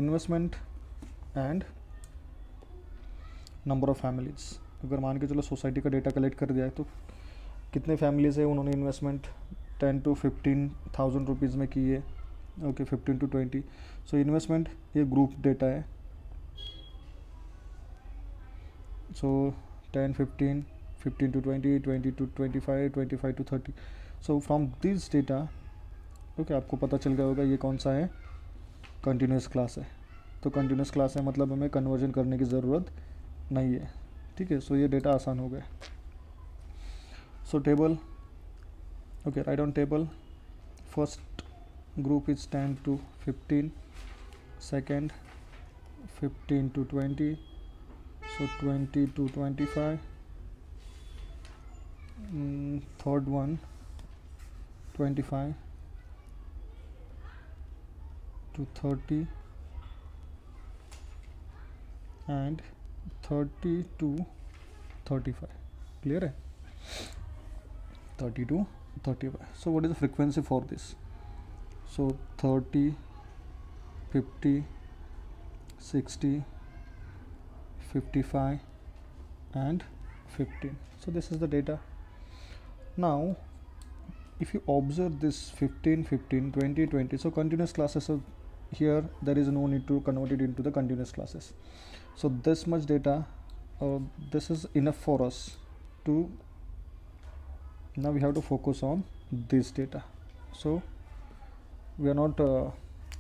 Investment and number of families. अगर मान के चलो सोसाइटी का डेटा कलेक्ट कर दिया है तो कितने फैमिलीज है उन्होंने इन्वेस्टमेंट 10 to 15,000 रुपीज़ में की है। Okay 15 to 20। सो इन्वेस्टमेंट ये ग्रुप डेटा है। सो 10, 15, 15 to 20, 20 to 25, 25 to 30। So from this data okay आपको पता चल गया होगा ये कौन सा है, कंटिन्यूस क्लास है। तो कंटिन्यूस क्लास है मतलब हमें कन्वर्जन करने की ज़रूरत नहीं है, ठीक है। सो ये डेटा आसान हो गया। सो table, okay right on table. First group is 10 to 15, second 15 to 20, so 20 to 25, third one 25 to 30 and 30 to 35। clear है? 30 to 35। so what is the frequency for this? So 30, 50, 60, 55 and 15। so this is the data. Now if you observe this 15, 15, 20, 20, so continuous classes, so here there is no need to convert it into the continuous classes. So this much data, this is enough for us to, now we have to focus on this data. So we are not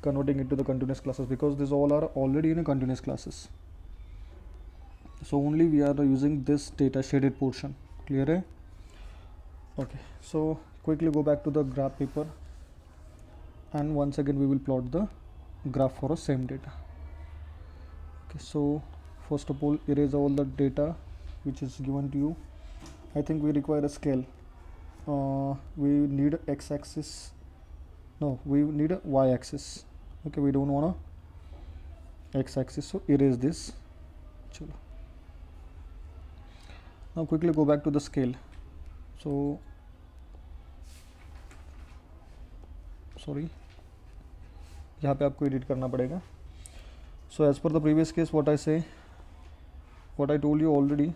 converting it to the continuous classes because these all are already in a continuous classes. So only we are using this data shaded portion. clear hai? Okay, so quickly go back to the graph paper and once again we will plot the graph for the same data. Okay, so first of all erase all the data which is given to you. I think we require a scale. We need x-axis, no we need a y-axis. okay, we don't want a x-axis, so erase this. Chalo. Now quickly go back to the scale. So sorry, यहाँ पे आपको edit करना पड़ेगा. So as per the previous case, what I say, what I told you already.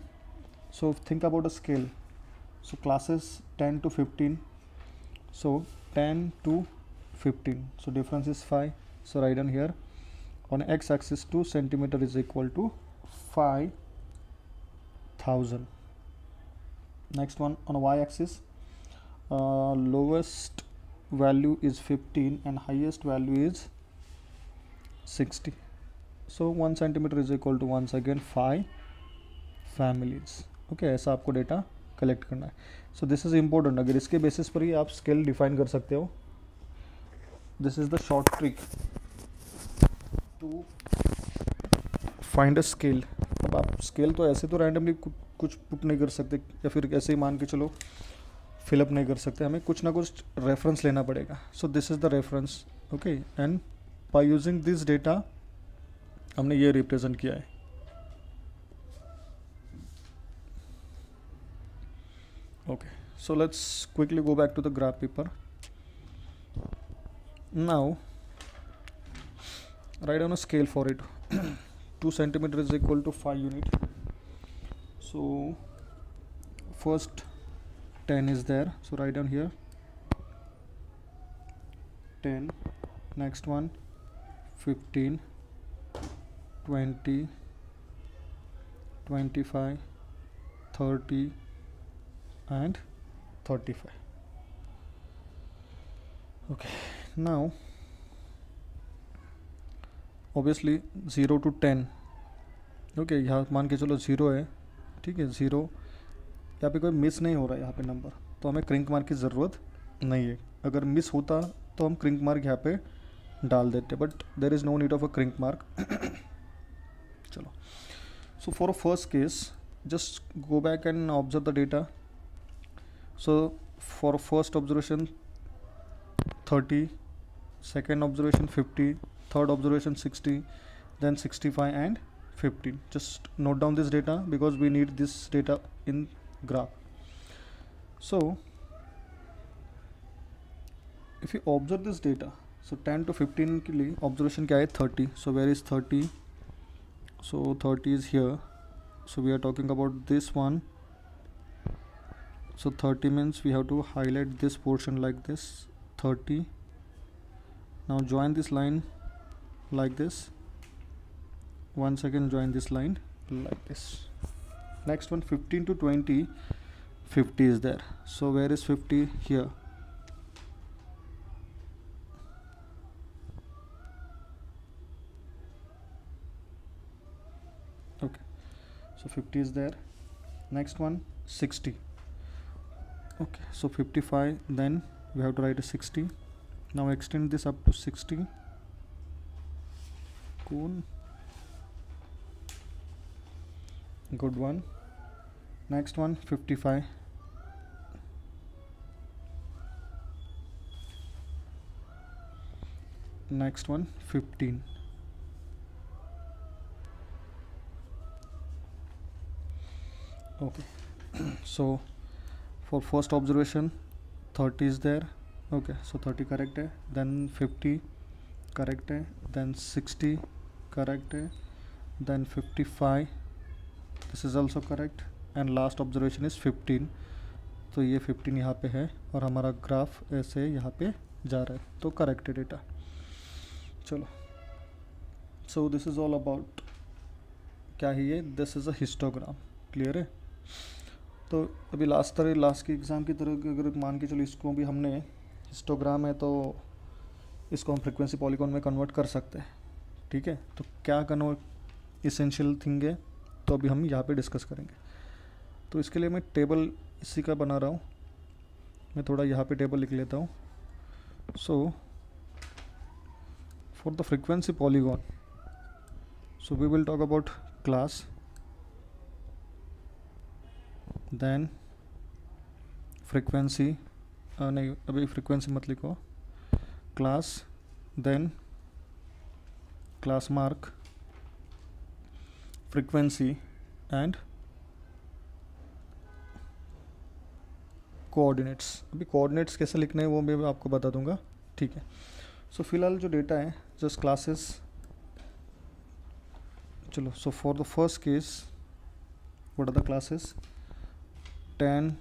So think about a scale. So classes 10 to 15. So 10 to 15, so difference is 5. so write down here on x-axis 2 centimeter is equal to 5,000. next one on y-axis, lowest value is 15 and highest value is 60. so 1 centimeter is equal to once again 5 families. okay, ऐसा आपको data collect करना है. So this is important. अगर इसके basis पर ही आप scale define कर सकते हो. This is the short trick to find a scale. अब आप स्केल तो ऐसे तो रैंडमली कुछ पुट नहीं कर सकते या फिर ऐसे ही मान के चलो फिलअप नहीं कर सकते. हमें कुछ ना कुछ रेफरेंस लेना पड़ेगा. So this is the reference. Okay, and by using this data हमने ये रिप्रेजेंट किया है. Okay, so let's quickly go back to the graph paper. Now write down a scale for it. 2 centimeter is equal to 5 unit. So first 10 is there, so write down here 10. next one 15, 20, 25, 30 and 35. okay, now obviously 0 to 10. okay, यहाँ मान के चलो 0 है. ठीक है, 0 यहाँ पे कोई मिस नहीं हो रहा है यहाँ पे नंबर, तो हमें क्रिंक मार्क की ज़रूरत नहीं है. अगर मिस होता तो हम क्रिंक मार्क यहाँ पे डाल देते, but there is no need of a crink mark. चलो, so for a first case just go back and observe the data. So for first observation 30, second observation 50, third observation 60, then 65 and 15. just note down this data because we need this data in graph. So if you observe this data, so 10 to 15 के लिए observation क्या है 30. So where is 30? So 30 is here. So we are talking about this one. So 30 means we have to highlight this portion like this. 30. Now join this line like this. Once again join this line like this. Next one, 15 to 20. 50 is there. So where is 50? Here. Okay. So 50 is there. Next one, 60. Okay, so 55, then we have to write a 60. Now extend this up to 60. Cool. Good one. Next one, 55. Next one, 15. Okay. So for first observation 30 is there. Okay, so 30 correct है. Then 50 correct है. Then 60 correct है. Then 55, this is also correct. And last observation is 15. तो ये 15 यहाँ पे है और हमारा ग्राफ ऐसे यहाँ पे जा रहा है, तो करेक्ट है डेटा. चलो, so this is all about क्या है ये, this is a histogram. Clear है? तो अभी लास्ट की एग्ज़ाम की तरह अगर मान के चलो इसको भी हमने हिस्टोग्राम है तो इसको हम फ्रीक्वेंसी पॉलीगॉन में कन्वर्ट कर सकते हैं. ठीक है, तो क्या कन्वर्ट इसेंशियल थिंग है तो अभी हम यहाँ पे डिस्कस करेंगे. तो इसके लिए मैं टेबल इसी का बना रहा हूँ. मैं थोड़ा यहाँ पे टेबल लिख लेता हूँ. So for the frequency polygon, so we will talk about class, then frequency, नहीं अभी फ्रीक्वेंसी मत लिखो, class, then class mark, frequency and coordinates. अभी कोऑर्डिनेट्स कैसे लिखने हैं वो मैं आपको बता दूंगा. ठीक है, सो फिलहाल जो डेटा है जस्ट क्लासेस. चलो, so for the first case what are the classes? 10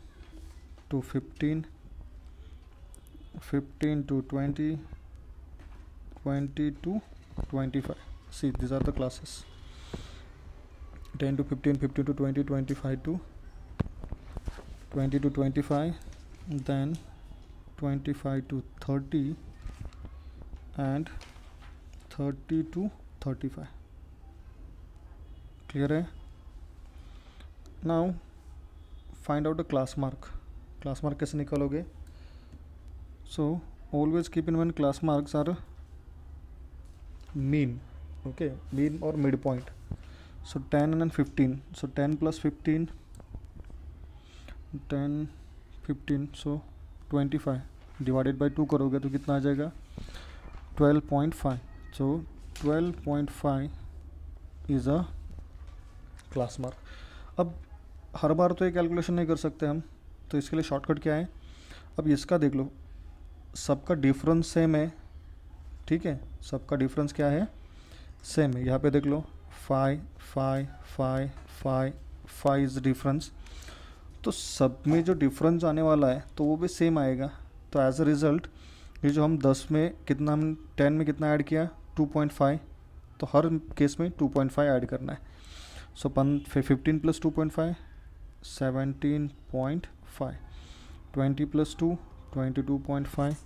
to 15, 15 to 20, 20 to 25. See, these are the classes. 10 to 15, 15 to 20, 25 to 20 to 25, then 25 to 30 and 30 to 35. Clear है? Now find out the class mark. Class mark कैसे निकालोगे? So always keep in mind class marks are mean. Okay, mean or midpoint. So 10 and 15. So 10 plus 15, 10 15, so 25 divided by 2 करोगे तो कितना आ जाएगा? 12.5. So 12.5 is a class mark. अब हर बार तो ये calculation नहीं कर सकते हम, तो इसके लिए शॉर्टकट क्या है? अब इसका देख लो, सबका डिफरेंस सेम है. ठीक है, सबका डिफरेंस क्या है? सेम है. यहाँ पे देख लो 5 5 5 5 5 इज डिफरेंस. तो सब में जो डिफरेंस आने वाला है तो वो भी सेम आएगा. तो एज अ रिज़ल्ट ये जो हम 10 में कितना, हम 10 में कितना ऐड किया? 2.5. तो हर केस में 2.5 ऐड करना है. सो 15 plus 2.5 17.5, 20 plus 2 22.5,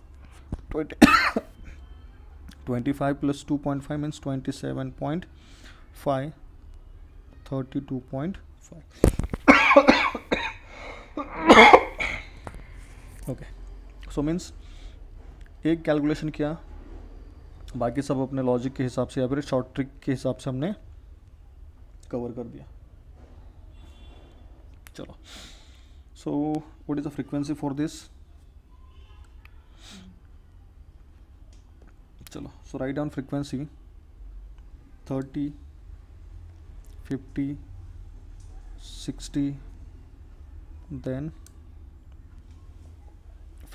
25 plus 2.5 means 27.5, 32.5. Okay, so means एक कैलकुलेशन किया, बाकी सब अपने लॉजिक के हिसाब से या फिर शॉर्ट ट्रिक के हिसाब से हमने कवर कर दिया. चलो, so what is the frequency for this? चलो, so write down frequency 30, 50, 60, then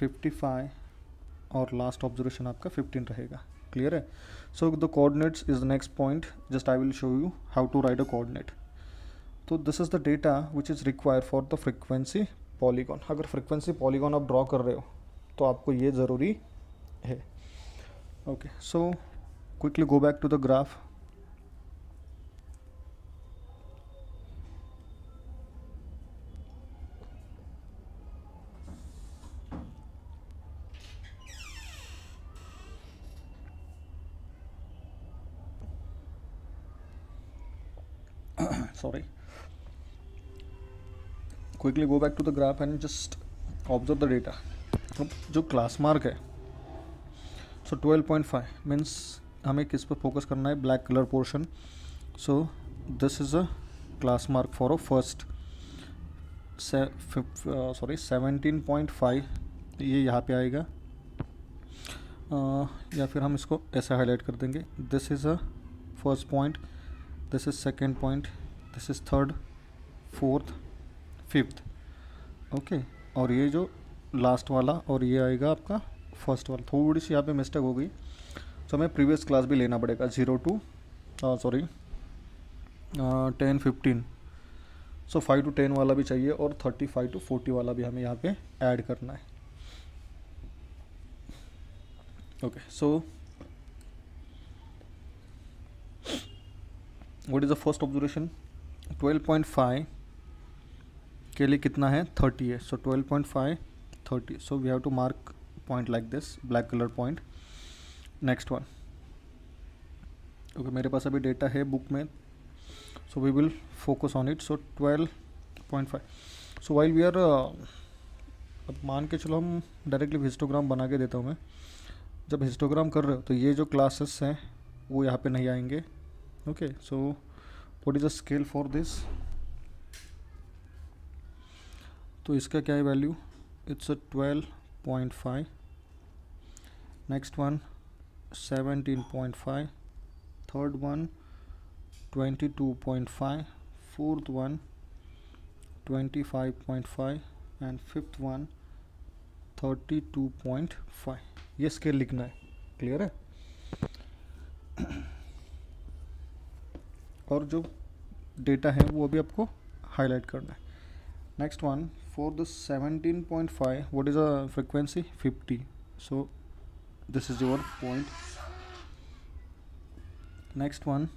55 और लास्ट ऑब्जर्वेशन आपका 15 रहेगा. क्लियर है. So the coordinates is the next point. Just I will show you how to write a coordinate. तो this is the data which is required for the frequency polygon. अगर frequency polygon आप draw कर रहे हो तो आपको ये ज़रूरी है. Okay, so quickly go back to the graph. Sorry, quickly go back to the graph and just observe the data. अब जो क्लास मार्क है, सो 12.5 मीन्स हमें किस पर फोकस करना है, black colour portion. So this is a class mark for a first 17.5. ये यहाँ पे आएगा, या फिर हम इसको ऐसे हाईलाइट कर देंगे. This is a first point, this is second point, this is third, fourth, fifth. Okay, और ये जो लास्ट वाला और ये आएगा आपका फर्स्ट वाला. थोड़ी सी यहाँ पे मिस्टेक हो गई, तो हमें प्रीवियस क्लास भी लेना पड़ेगा. 0 to 10 15. सो 5 to 10 वाला भी चाहिए और 35 to 40 वाला भी हमें यहाँ पे ऐड करना है. Okay, so what is the first observation. 12.5 के लिए कितना है, 30 है. सो 12.5 30. So we have to mark point like this, black colour point. Next one. Okay, मेरे पास अभी डेटा है बुक में, so we will focus on it. So 12.5. So while we are, अब मान के चलो हम डायरेक्टली हिस्टोग्राम बना के देता हूँ मैं. जब हिस्टोग्राम कर रहे हो तो ये जो क्लासेस हैं वो यहाँ पे नहीं आएंगे. Okay, so what is the scale for this. तो इसका क्या है value, it's a 12.5. Next one 17.5, third one 22.5, fourth one 25.5 and fifth one 32.5. ये स्केल लिखना है. क्लियर है. और जो डेटा है वो अभी आपको हाईलाइट करना है. Next one for the 17.5, what is a frequency, 50. So this is your point. Next one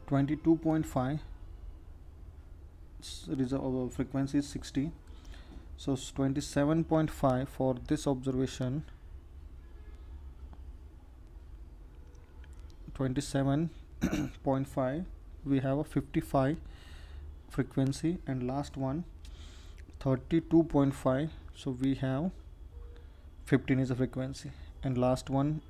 22.5, frequency is 60. So 27.5 for this observation, 27.5 we have a 55 frequency, and last one 32.5, so we have 15 is a frequency, and last one